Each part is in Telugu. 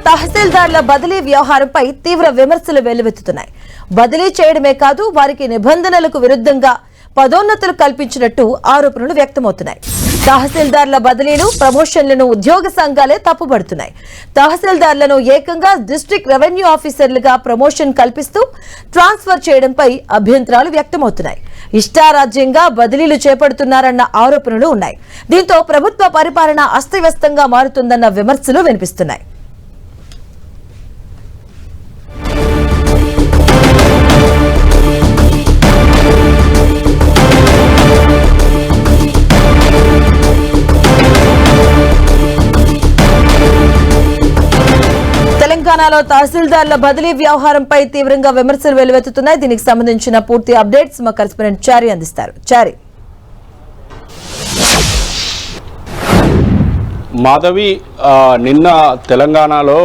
తహసీల్దార్ల బదిలీ వ్యవహారంపై తీవ్ర విమర్శలు వెల్లువెత్తుతున్నాయి. బదిలీ చేయడమే కాదు, వారికి నిబంధనలకు విరుద్ధంగా పదోన్నతులు కల్పించినట్టు ఆరోపణలు వ్యక్తమవుతున్నాయి. తహసీల్దార్ల బదిలీలు, ప్రమోషన్లను ఉద్యోగ సంఘాలే తప్పుపడుతున్నాయి. తహసీల్దార్లను ఏకంగా డిస్ట్రిక్ట్ రెవెన్యూ ఆఫీసర్లుగా ప్రమోషన్ కల్పిస్తూ ట్రాన్స్ఫర్ చేయడంపై అభ్యంతరాలు వ్యక్తమవుతున్నాయి. ఇష్టారాజ్యంగా బదిలీలు చేపడుతున్నారన్న ఆరోపణలు ఉన్నాయి. దీంతో ప్రభుత్వ పరిపాలన అస్తవ్యస్తంగా మారుతుందన్న విమర్శలు వినిపిస్తున్నాయి. తెలంగాణలో తహసీల్దార్ల బదిలీ వ్యవహారంపై తీవ్రంగా విమర్శలు వెల్లువెత్తుతున్నాయి. దీనికి సంబంధించిన పూర్తి అప్డేట్స్ మా కరెస్పాండెంట్ చారి అందిస్తారు. చారి, మాధవి, నిన్న తెలంగాణలో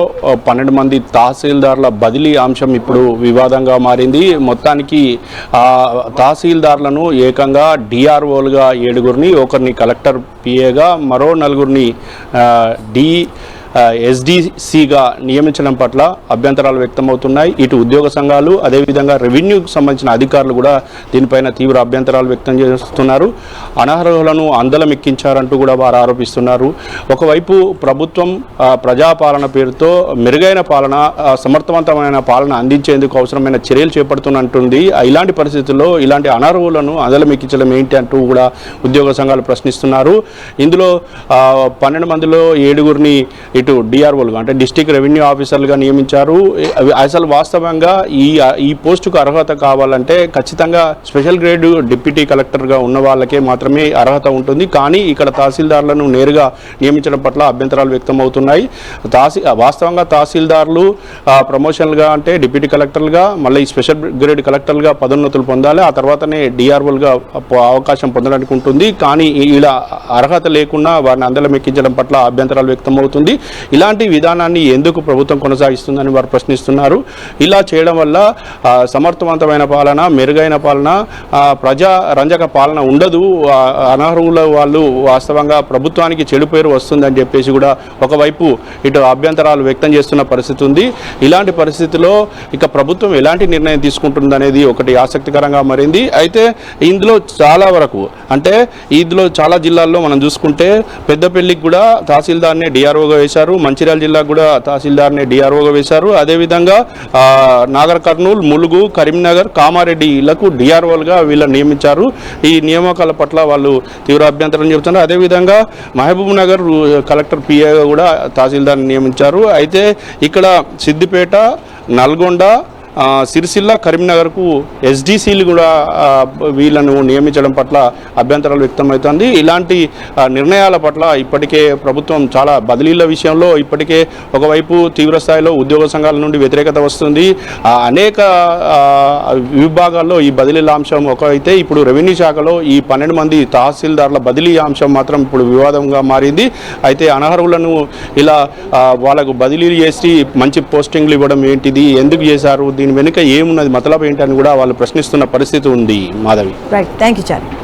12 మంది తహసీల్దార్ల బదిలీ అంశం ఇప్పుడు వివాదంగా మారింది. మొత్తానికి తహసీల్దార్లను ఏకంగా డిఆర్ఓలుగా 7గురిని, ఒకరిని కలెక్టర్ పిఏగా, మరో 4గురిని ఎస్డిసిగా నియమించడం పట్ల అభ్యంతరాలు వ్యక్తమవుతున్నాయి. ఇటు ఉద్యోగ సంఘాలు, అదేవిధంగా రెవెన్యూకి సంబంధించిన అధికారులు కూడా దీనిపైన తీవ్ర అభ్యంతరాలు వ్యక్తం చేస్తున్నారు. అనర్హులను అందలం ఎక్కించారంటూ కూడా వారు ఆరోపిస్తున్నారు. ఒకవైపు ప్రభుత్వం ప్రజాపాలన పేరుతో మెరుగైన పాలన, సమర్థవంతమైన పాలన అందించేందుకు అవసరమైన చర్యలు చేపడుతున్నట్టుంది. ఇలాంటి పరిస్థితుల్లో ఇలాంటి అనర్హులను అందలం ఎక్కించడం ఏంటి అంటూ కూడా ఉద్యోగ సంఘాలు ప్రశ్నిస్తున్నారు. ఇందులో 12 మందిలో 7గురిని ఇటు డిఆర్ఓలుగా, అంటే డిస్ట్రిక్ట్ రెవెన్యూ ఆఫీసర్లుగా నియమించారు. అసలు వాస్తవంగా ఈ పోస్టుకు అర్హత కావాలంటే ఖచ్చితంగా స్పెషల్ గ్రేడ్ డిప్యూటీ కలెక్టర్గా ఉన్న వాళ్ళకే మాత్రమే అర్హత ఉంటుంది. కానీ ఇక్కడ తహసీల్దార్లను నేరుగా నియమించడం పట్ల అభ్యంతరాలు వ్యక్తమవుతున్నాయి. వాస్తవంగా తహసీల్దార్లు ప్రమోషన్లుగా అంటే డిప్యూటీ కలెక్టర్లుగా, మళ్ళీ స్పెషల్ గ్రేడ్ కలెక్టర్లుగా పదోన్నతులు పొందాలి. ఆ తర్వాతనే డిఆర్ఓలుగా అవకాశం పొందడానికి ఉంటుంది. కానీ ఇలా అర్హత లేకుండా వారిని అందలం ఎక్కించడం పట్ల అభ్యంతరాలు వ్యక్తమవుతుంది. ఇలాంటి విధానాన్ని ఎందుకు ప్రభుత్వం కొనసాగిస్తుందని వారు ప్రశ్నిస్తున్నారు. ఇలా చేయడం వల్ల సమర్థవంతమైన పాలన, మెరుగైన పాలన, ప్రజా రంజక పాలన ఉండదు. అనర్హుల వాళ్ళు వాస్తవంగా ప్రభుత్వానికి చెడు పేరు వస్తుందని చెప్పేసి కూడా ఒకవైపు ఇటు అభ్యంతరాలు వ్యక్తం చేస్తున్న పరిస్థితి ఉంది. ఇలాంటి పరిస్థితిలో ఇక ప్రభుత్వం ఎలాంటి నిర్ణయం తీసుకుంటుందనేది ఒకటి ఆసక్తికరంగా మారింది. అయితే ఇందులో చాలా వరకు, అంటే ఇందులో చాలా జిల్లాల్లో మనం చూసుకుంటే పెద్దపల్లికి కూడా తహసీల్దార్నే డిఆర్ఓగా వేశారు, మంచిర్యాల జిల్లాకు కూడా తహసీల్దార్ని డిఆర్ఓగా వేశారు. అదేవిధంగా నాగర్ కర్నూలు, ములుగు, కరీంనగర్, కామారెడ్డిలకు డిఆర్ఓలుగా వీళ్ళని నియమించారు. ఈ నియామకాల పట్ల వాళ్ళు తీవ్ర అభ్యంతరం చెబుతున్నారు. అదేవిధంగా మహబూబ్ నగర్ కలెక్టర్ పిఏగా కూడా తహసీల్దార్ని నియమించారు. అయితే ఇక్కడ సిద్దిపేట, నల్గొండ, సిరిసిల్ల, కరీంనగర్కు ఎస్డిసిలు కూడా వీళ్ళను నియమించడం పట్ల అభ్యంతరాలు వ్యక్తమవుతుంది. ఇలాంటి నిర్ణయాల పట్ల ఇప్పటికే ప్రభుత్వం చాలా బదిలీల విషయంలో ఇప్పటికే ఒకవైపు తీవ్రస్థాయిలో ఉద్యోగ సంఘాల నుండి వ్యతిరేకత వస్తుంది. అనేక విభాగాల్లో ఈ బదిలీల అంశం ఒకవైతే, ఇప్పుడు రెవెన్యూ శాఖలో ఈ 12 మంది తహసీల్దార్ల బదిలీ అంశం మాత్రం ఇప్పుడు వివాదంగా మారింది. అయితే అనర్హులను ఇలా వాళ్ళకు బదిలీలు చేసి మంచి పోస్టింగ్లు ఇవ్వడం ఏంటిది, ఎందుకు చేశారు, దీని వెనుక ఏమున్నది, మతలబ్ ఏంటని కూడా వాళ్ళు ప్రశ్నిస్తున్న పరిస్థితి ఉంది. Madhavi, right, thank you Chari.